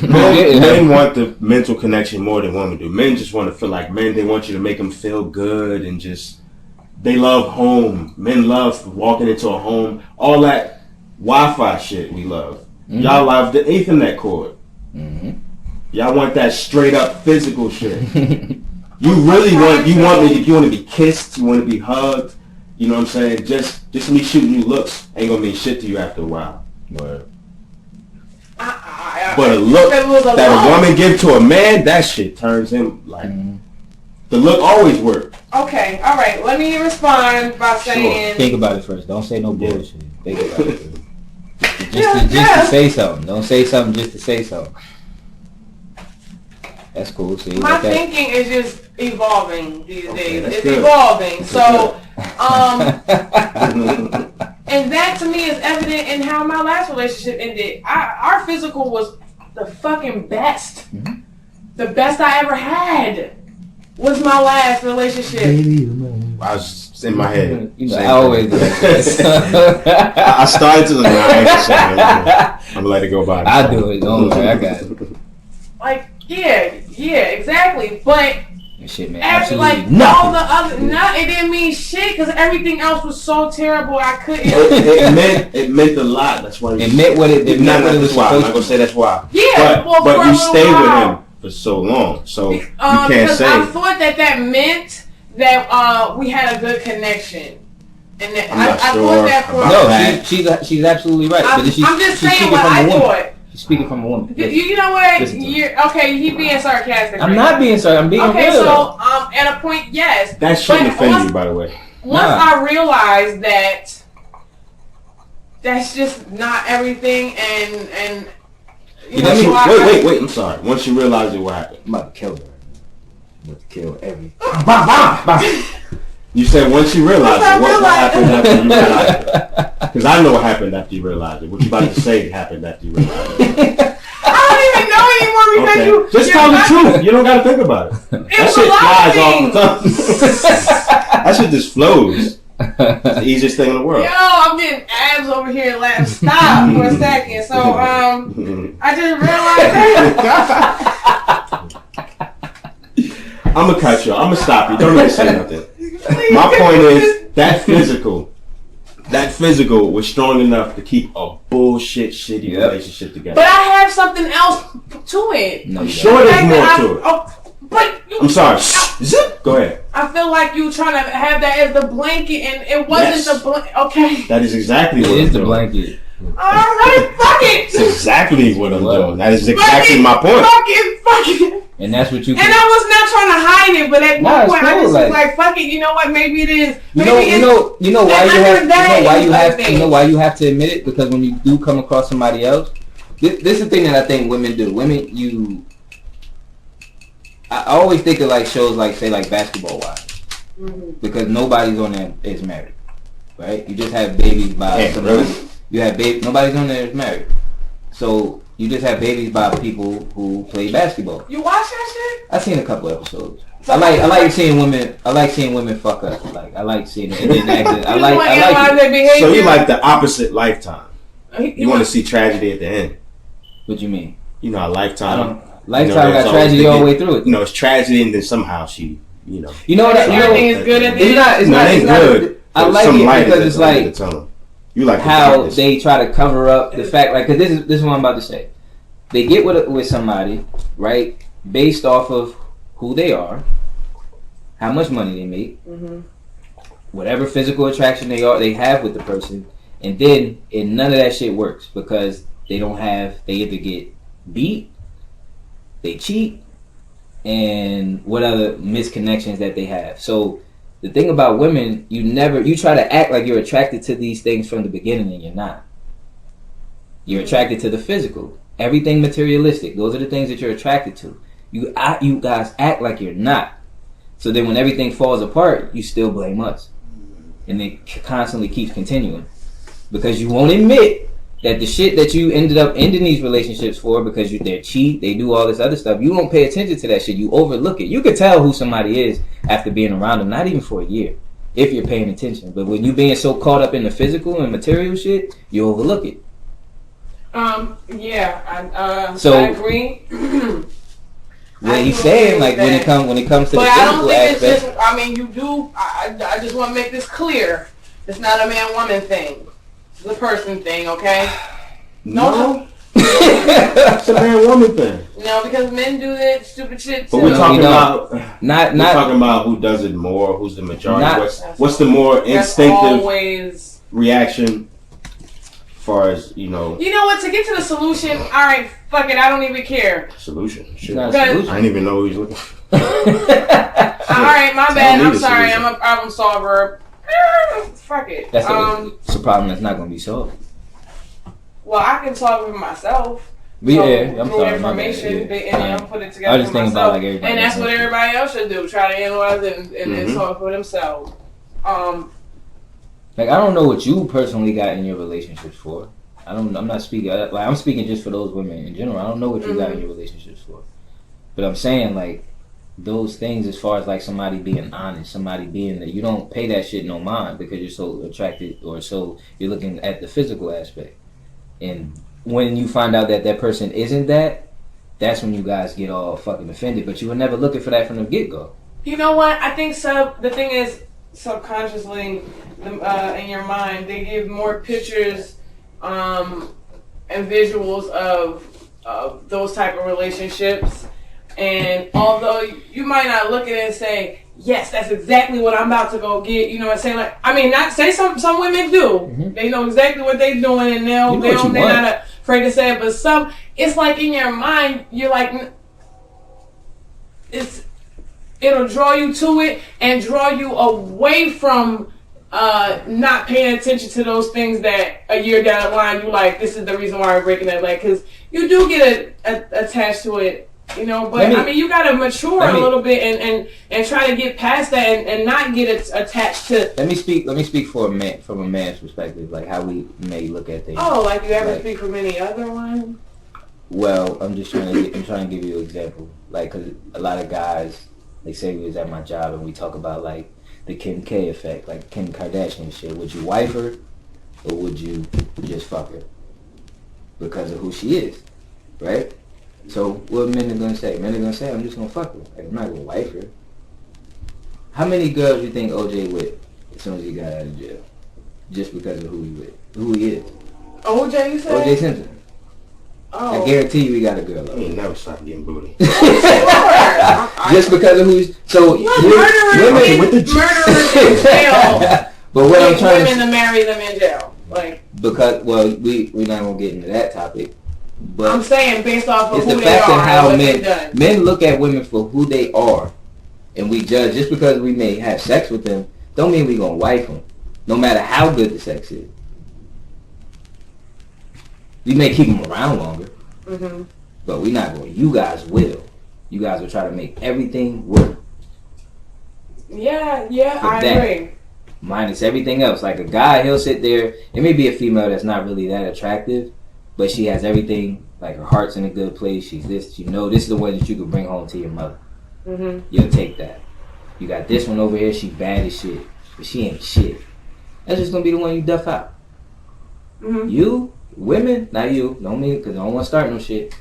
Men want the mental connection more than women do. Men just want to feel like men. They want you to make them feel good and just. They love home. Men love walking into a home. All that Wi-Fi shit we love. Mm-hmm. Y'all love the Ethernet cord. Mm-hmm. Y'all want that straight up physical shit. You really want to be kissed, you want to be hugged, you know what I'm saying? Just me shooting you looks ain't gonna mean shit to you after a while. Word. But a look that a woman give to a man, that shit turns him like the look always works. Okay, all right. Let me respond by saying. Think about it first. Don't say no bullshit. Think about it first. Just to say something. Don't say something just to say something. That's cool. See, my thinking is just evolving these days. It's good. evolving. So, and that to me is evident in how my last relationship ended. Our physical was the fucking best. Mm-hmm. The best I ever had was my last relationship. I was It's in my head. You know, I always do that. I started to I'm gonna let it go by. I do it. Don't worry, I got it. Like, yeah, exactly. But shit, man, after absolutely like nothing. all the other, it didn't mean shit because everything else was so terrible. I couldn't. it meant a lot. That's why it meant what it was supposed to. I'm not gonna say that's why. Yeah, but you stayed with him for so long, so you can't say. I thought that meant that we had a good connection. And that, I thought that for she's absolutely right. I'm just saying what I thought. She's speaking from a woman. You know what? Okay, he being sarcastic. I'm not being sarcastic. I'm being real. Okay, so at a point, yes. That shouldn't offend you, by the way. Once I realized that that's just not everything, and you know, wait. I'm sorry. Once you realized it, what happened? I'm about to kill her. I'm about to kill everything. You said once you realized it, what happened after you realized it? Because I know what happened after you realized it. What you about to say happened after you realized it. I don't even know anymore because you just tell the truth. You don't got to think about it. That shit flies off the tongue. That shit just flows. It's the easiest thing in the world. Yo, I'm getting abs over here. Stop for a second. So I just realized that. I'm gonna cut you. I'm gonna stop you. Don't even say nothing. My point is that physical was strong enough to keep a bullshit, shitty relationship together. But I have something else to it. No, I'm sure there's more to it. But I'm sorry. Zip. Go ahead. I feel like you trying to have that as the blanket, and it wasn't the blanket. Okay. That is exactly what it I'm is. doing. The blanket. Alright, fuck it. That's exactly what I'm doing. That is exactly my point. Fuck it. And that's what you. And I was not trying to hide it, but at one point I just was like, "Fuck it." You know what? Maybe it is. Maybe you know why you have to admit it, because when you do come across somebody else, this is the thing that I think women do. I always think of like shows like say like Basketball Wives, because nobody's on there is married, right? You just have babies by somebody. Really? You have nobody's on there is married, so. You just have babies by people who play basketball. You watch that shit? I've seen a couple episodes. I like seeing women fuck up. Like I like seeing it. And then I like So you like the opposite Lifetime? You want to see tragedy at the end? What you mean? You know, a Lifetime. Lifetime got tragedy all the way through it. You know, it's tragedy, and then somehow she, You know what? Everything is good at the end. It's not good. I like it because it's like. You like how they try to cover up the fact, like, because this is what I'm about to say. They get with somebody, right, based off of who they are, how much money they make, whatever physical attraction they have with the person, and then none of that shit works because they either get beat, they cheat, and what other misconnections that they have. So the thing about women, you try to act like you're attracted to these things from the beginning, and you're not. You're attracted to the physical. Everything materialistic. Those are the things that you're attracted to. You guys act like you're not. So then when everything falls apart, you still blame us. And it constantly keeps continuing. Because you won't admit that the shit that you ended up ending these relationships for, because they cheat, they do all this other stuff, you won't pay attention to that shit. You overlook it. You can tell who somebody is after being around them, not even for a year, if you're paying attention. But when you being so caught up in the physical and material shit, you overlook it. I agree. What he's saying, like when it comes to the physical aspect. But I don't think it's just. I mean, you do. I just want to make this clear. It's not a man-woman thing. It's a person thing, okay? No. It's a man-woman thing. No, because men do that stupid shit too. But we're talking about not talking about who does it more, who's the majority. What's the more instinctive reaction? Far as you know what, to get to the solution, all right, fuck it, I don't even care. Solution. Shit. I didn't even know who he's looking for. All right, my bad. I'm sorry. I'm a problem solver. Fuck it. That's a problem that's not going to be solved. Well, I can solve it for myself. But so, yeah, I'm through sorry. information, and put it together for myself. Like and that's what everybody else should do. Try to analyze it and then solve it for themselves. Like, I don't know what you personally got in your relationships for. I'm not speaking. I'm speaking just for those women in general. I don't know what you got in your relationships for. But I'm saying, like, those things as far as like somebody being honest, somebody being that you don't pay that shit no mind because you're so attracted or so you're looking at the physical aspect. And when you find out that that person isn't that, that's when you guys get all fucking offended. But you were never looking for that from the get-go. You know what? I think the thing is, subconsciously, in your mind, they give more pictures and visuals of those type of relationships. And although you might not look at it and say, yes, that's exactly what I'm about to go get, you know what I'm saying? Like, I mean, not say some women do. Mm-hmm. They know exactly what they're doing, and they're not afraid to say it. But some, it's like in your mind, you're like, it'll draw you to it and draw you away from not paying attention to those things that a year down the line, you like, this is the reason why we're breaking that leg. Because you do get attached to it. You know, but I mean, you gotta mature a little bit and try to get past that and not get attached to. Let me speak for a man from a man's perspective, like how we may look at things. Oh, like you ever speak from any other one? Well, I'm trying to give you an example, like, cause a lot of guys, they say we was at my job and we talk about like the Kim K effect, like Kim Kardashian shit. Would you wife her or would you just fuck her because of who she is, right? So what men are gonna say? Men are gonna say, I'm just gonna fuck her. Like, I'm not gonna wife her. How many girls you think OJ with as soon as he got out of jail? Just because of who he is. OJ, you said? OJ Simpson. Oh. I guarantee you he got a girl up. He ain't never stopped getting booty. Just because of who's so women with the murderers in jail. But what I'm trying women to marry them in jail. Like, because we're not gonna get into that topic. But I'm saying based off of who they fact are of how and men look at women for who they are, and we judge just because we may have sex with them. Don't mean we gonna wife them, no matter how good the sex is. We may keep them around longer, but we're not going. You guys will. You guys will try to make everything work. Yeah, I agree. Minus everything else. Like a guy, he'll sit there. It may be a female that's not really that attractive, but she has everything, like her heart's in a good place. She's this, this is the one that you could bring home to your mother. You'll take that. You got this one over here, she bad as shit, but she ain't shit. That's just gonna be the one you duff out. You, women, not you, don't mean, because I don't want to start no shit.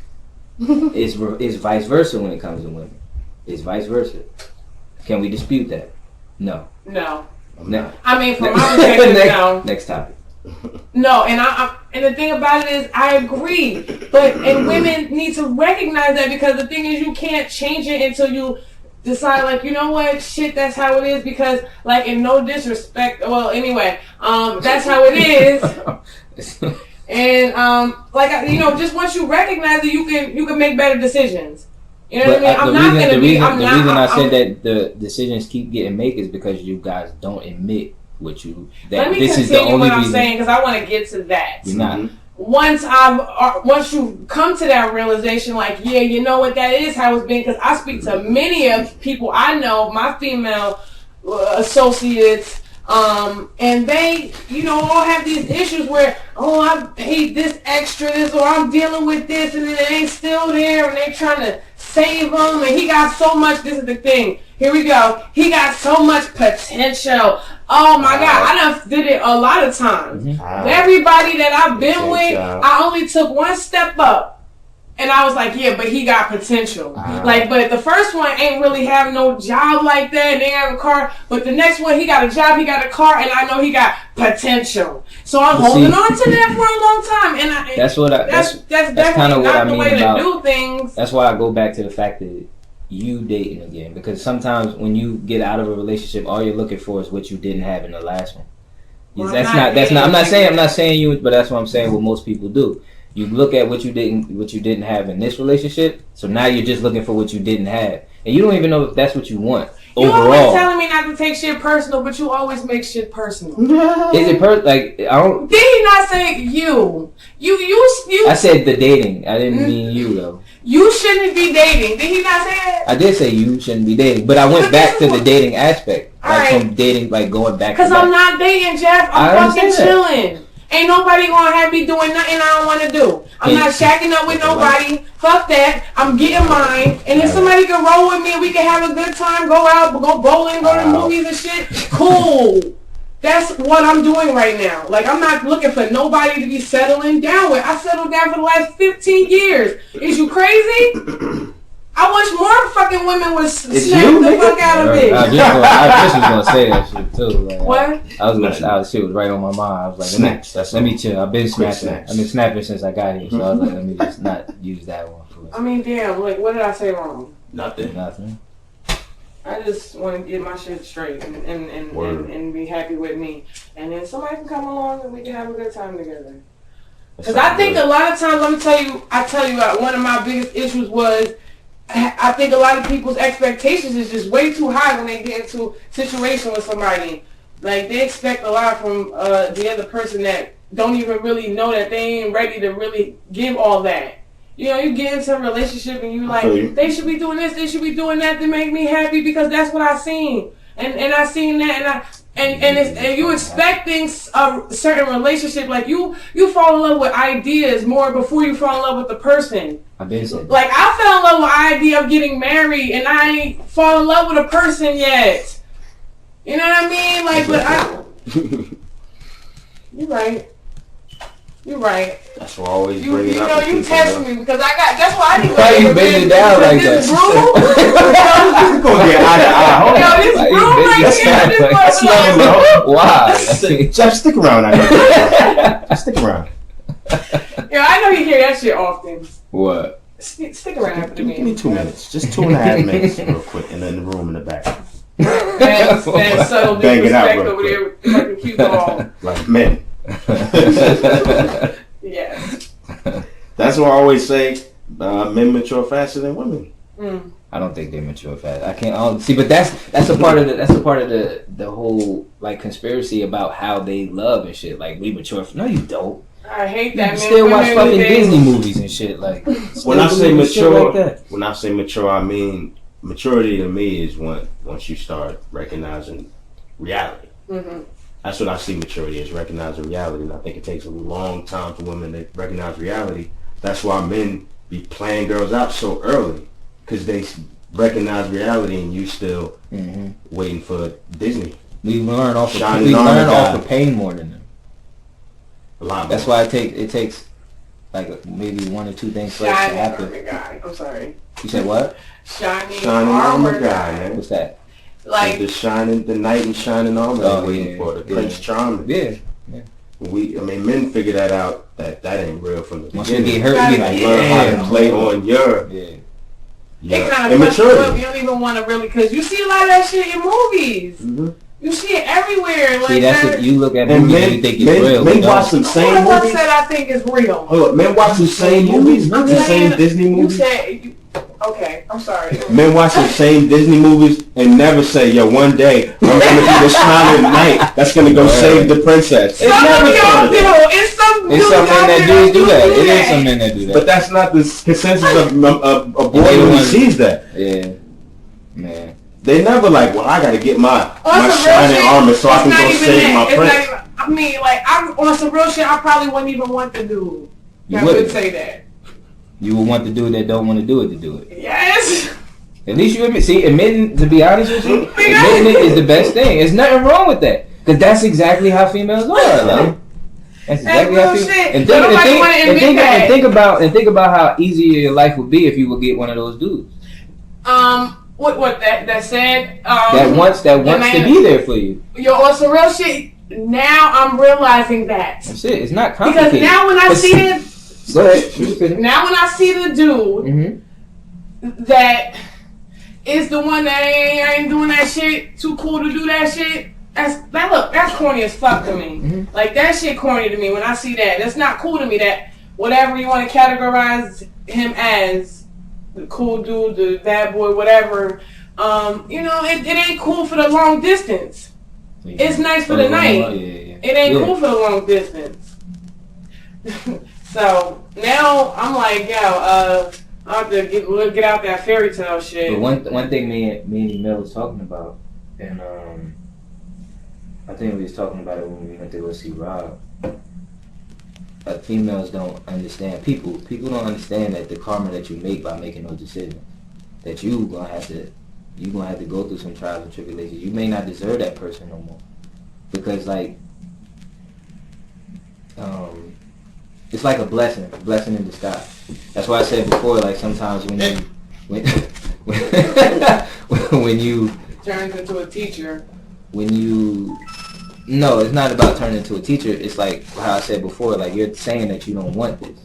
It's vice versa when it comes to women. It's vice versa. Can we dispute that? No. I mean, from my perspective, no. Next topic. No, and the thing about it is, I agree, and women need to recognize that, because the thing is, you can't change it until you decide, like, you know what, shit, that's how it is, because, like, in no disrespect, well, anyway, that's how it is, and, like, you know, just once you recognize it, you can make better decisions. You know what I mean? The reason I said that the decisions keep getting made is because you guys don't admit what you. Let me continue what I'm saying, because I want to get to that. You're not. Once you come to that realization, like, yeah, you know what, that is how it's been, because I speak to many of people I know, my female associates, and they, you know, all have these issues where, oh, I paid this extra, or I'm dealing with this, and then it ain't still there, and they trying to save him, and he got so much. This is the thing. Here we go. He got so much potential. Oh my God, I done did it a lot of times. Everybody that I've been with, I only took one step up, and I was like, yeah, but he got potential. Like, but the first one ain't really have no job like that, and they have a car. But the next one, he got a job, he got a car, and I know he got potential. So I'm holding on to that for a long time, and that's definitely not the way to do things. That's why I go back to the fact that you dating again, because sometimes when you get out of a relationship, all you're looking for is what you didn't have in the last one. Well, I'm not saying you, but that's what I'm saying. What most people do. You look at what you didn't have in this relationship, so now you're just looking for what you didn't have, and you don't even know if that's what you want. You always telling me not to take shit personal, but you always make shit personal. Is it like, I don't? Did he not say you? You. I said the dating. I didn't mean you though. You shouldn't be dating. Did he not say that? I did say you shouldn't be dating, but I went back to the dating aspect, like from dating, like going back. Because I'm not dating, Jeff. I'm fucking chilling. Ain't nobody gonna have me doing nothing I don't want to do. I'm not shacking up with nobody. Fuck that. I'm getting mine. And if somebody can roll with me and we can have a good time, go out, go bowling, go to the movies and shit, cool. That's what I'm doing right now. Like, I'm not looking for nobody to be settling down with. I settled down for the last 15 years. Is you crazy? I wish more fucking women would snap the fuck out of me. I just was gonna say that shit too. Like, what? Shit was right on my mind. I was like, let me chill. I've been snapping. I've been snapping since I got here. So I was like, let me just not use that one. I mean, damn. Like, what did I say wrong? Nothing. I just want to get my shit straight and be happy with me. And then somebody can come along and we can have a good time together. Because I think a lot of times, I tell you, one of my biggest issues was, I think a lot of people's expectations is just way too high when they get into a situation with somebody. Like, they expect a lot from the other person that don't even really know that they ain't ready to really give all that. You know, you get into a relationship and you like, they should be doing this, they should be doing that to make me happy because that's what I seen. And I seen that and you expecting a certain relationship, like you fall in love with ideas more before you fall in love with the person. Like, I fell in love with the idea of getting married and I ain't fall in love with a person yet. You know what I mean? Like, but You're right. That's why I always bring it up. You test me because that's why I need to. Why you bend it down like that? This broom. Gonna get eye to eye. Yo, this broom right here. Why? Jeff, stick around. Just stick around. Yeah, I know you hear that shit often. What? Stick around after me. Give me 2 minutes. Just 2.5 minutes real quick. And then the room in the back. That subtle disrespect over there with fucking cue ball. Like men. Yes. That's what I always say. Men mature faster than women. I don't think they mature fast. I can't see, but that's a part of the whole like conspiracy about how they love and shit. Like, we mature. No, you don't. I hate that. You still watch fucking Disney movies and shit. Like, when I say mature, I mean maturity to me is once you start recognizing reality. Mm-hmm. That's what I see maturity as, recognizing reality. And I think it takes a long time for women to recognize reality. That's why men be playing girls out so early, because they recognize reality and you still waiting for Disney. We learn off the pain more than them. A lot. That's why it takes like maybe 1 or 2 things first to happen. Shining armor guy. I'm sorry. You said what? Shining armor guy, man. What's that? Like the knight in shining armor they're waiting for, the Prince Charming. Yeah. Men figure that out, that ain't real from the beginning. Once you get hurt, you like, learn how to play on your it kind of messes you up. You don't even want to really, because you see a lot of that shit in movies. Mm-hmm. You see it everywhere. Like, see, that's what you look at movies and you think it's real. Men watch some same movies. Said I think it's real. Hold on, men watch the same movies, the same Disney movies. Okay, I'm sorry. Men watch the same Disney movies and never say, yo, one day I'm going to be the shining knight that's going to go save the princess. It's some of y'all do. It's some men that do that. It is some men that do that. But that's not the consensus of a boy who sees that. Yeah. Man. They never like, well, I got to get my shining armor so I can go save my prince. I mean, like, on some real shit, I probably wouldn't even want to do. I would say that. You would want the dude that don't want to do it. Yes. At least you admit. See, admitting, to be honest with you, admitting it is the best thing. There's nothing wrong with that. Because that's exactly how females are. Like. That's exactly how females. And think about how easy your life would be if you would get one of those dudes. What that said? That wants to be there for you. Yo, on some real shit. Now I'm realizing that. That's it. It's not complicated. Because now when I see it. Go ahead. Now when I see the dude that is the one that ain't doing that shit, too cool to do that shit, that's corny as fuck to me. Like, that shit corny to me when I see that. That's not cool to me, that whatever you want to categorize him as, the cool dude, the bad boy, whatever, it ain't cool for the long distance. Yeah. It's nice for the night. It ain't cool for the long distance. So now I'm like, I have to get out that fairy tale shit. But one thing me and Emil was talking about, and I think we was talking about it when we went to go see Rob. females don't understand. People don't understand that the karma that you make by making those decisions, that you gonna have to go through some trials and tribulations. You may not deserve that person no more, because like, it's like a blessing in disguise. That's why I said before, like sometimes when you turns into a teacher. No, it's not about turning into a teacher. It's like how I said before, like you're saying that you don't want this.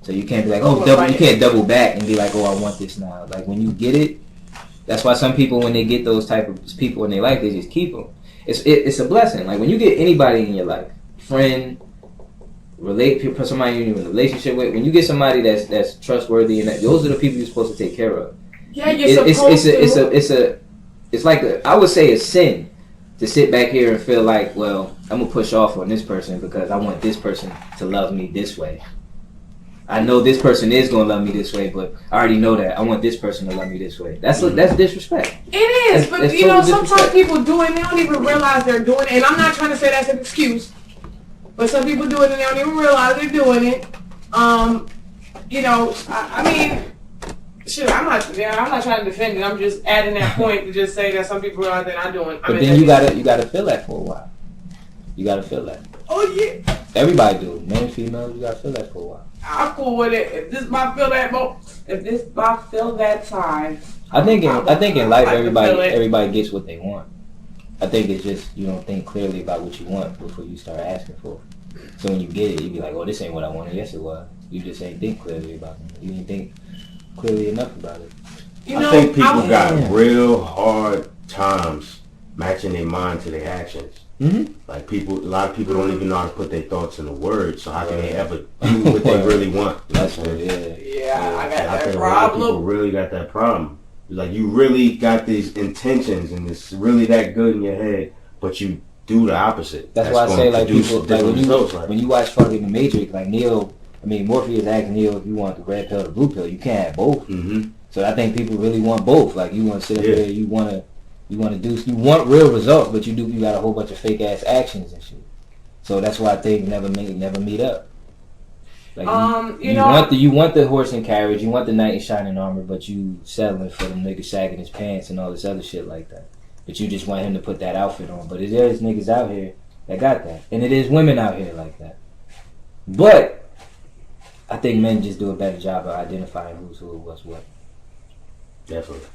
So you can't be like, you can't double back and be like, oh, I want this now. Like when you get it, that's why some people, when they get those type of people in their life, they just keep them. It's a blessing. Like when you get anybody in your life, friend, somebody you're in a relationship with, when you get somebody that's trustworthy, and those are the people you're supposed to take care of. Yeah, you're supposed to. It's like I would say a sin to sit back here and feel like, well, I'm gonna push off on this person because I want this person to love me this way. I know this person is gonna love me this way, but I already know that I want this person to love me this way. That's disrespect. It is, but that's you know, disrespect. sometimes people do it and they don't even realize they're doing it. And I'm not trying to say that's an excuse, but some people do it and they don't even realize they're doing it. You know, I mean, shit, I'm not trying to defend it. I'm just adding that point to just say that some people realize they're not doing it. But then you gotta feel that for a while. You gotta feel that. Oh yeah. Everybody do. Men, females, you gotta feel that for a while. I'm cool with it. If this my feel that side. I think in life everybody gets what they want. I think it's just you don't think clearly about what you want before you start asking for it. So when you get it, you be like, oh, this ain't what I wanted. Yes, it was. You just ain't think clearly about it. You didn't think clearly enough about it. I think people got real hard times matching their mind to their actions. Mm-hmm. Like a lot of people don't even know how to put their thoughts into words. So how can they ever do what they really want? That's what it is. Yeah, I got that think problem. A lot of people really got that problem. It's like you really got these intentions and it's really that good in your head, but you do the opposite. That's why I say like people like when you watch fucking The Matrix, like Morpheus asked Neo if you want the red pill or the blue pill. You can't have both. Mm-hmm. So I think people really want both. Like you want to sit up there, you want real results, but you got a whole bunch of fake ass actions and shit. So that's why I think never meet up. Like you want the horse and carriage, you want the knight in shining armor, but you settling for them niggas sagging his pants and all this other shit like that. But you just want him to put that outfit on. But there is niggas out here that got that, and it is women out here like that. But I think men just do a better job of identifying who's who, what's what. Definitely.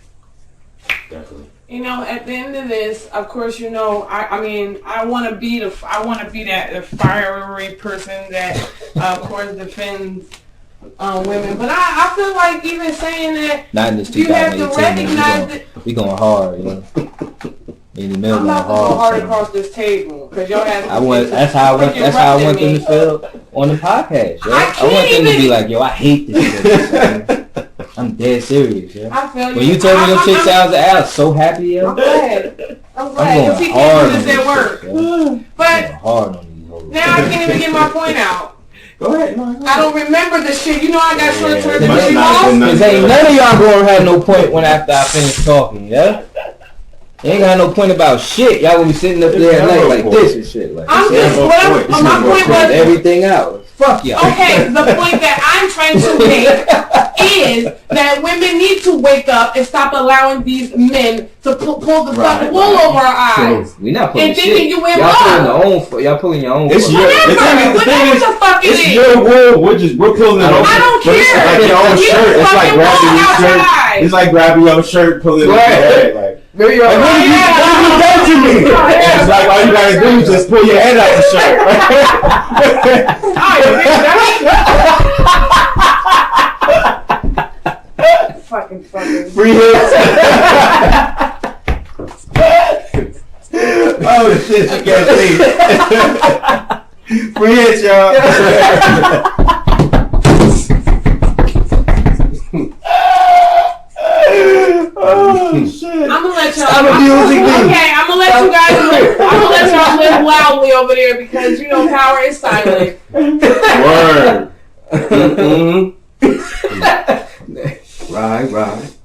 You know, at the end of this, of course, you know, I want to be the fiery person that, of course, defends women. But I feel like even saying that, not in this you have to recognize that we going hard, you know. In the middle, I'm about to go hard across this table because y'all have. That's how I want them to feel on the podcast. Yo. I want them to be like, yo, I hate this shit. I'm dead serious, yo. I feel when you told me your shit sounds like, I was so happy, yo. I'm glad. I'm going hard on this work. But hard on these hoes. Now I can't even get my point out. Go ahead. I don't remember the shit. You know I got short-term memory loss. Cause ain't none of y'all gonna have no point when after I finish talking, yeah? You ain't got no point about shit. Y'all gonna be sitting up there at night like this and shit. Like, I'm just, my point was everything out. Fuck y'all. Okay, the point that I'm trying to make is that women need to wake up and stop allowing these men to pull the fucking wool over our eyes. We not pulling and shit. thinking you in y'all love. Y'all pulling your own. It's your. Whatever the fuck it is. It's your wool. We're pulling it over. I don't care. It's like your own shirt. It's like grabbing your shirt. It's like grabbing your shirt, pulling it over your head. Like, what have you done to me? It's like all you gotta do is just pull your head out the shirt. Fucking. Free hits. Oh shit, you can't see. Free hits, y'all. Oh shit. I'm gonna let y'all. Stop abusing me. Okay, I'm gonna let you guys live. I'm gonna let y'all live loudly over there because you know power is silent. Word. Right.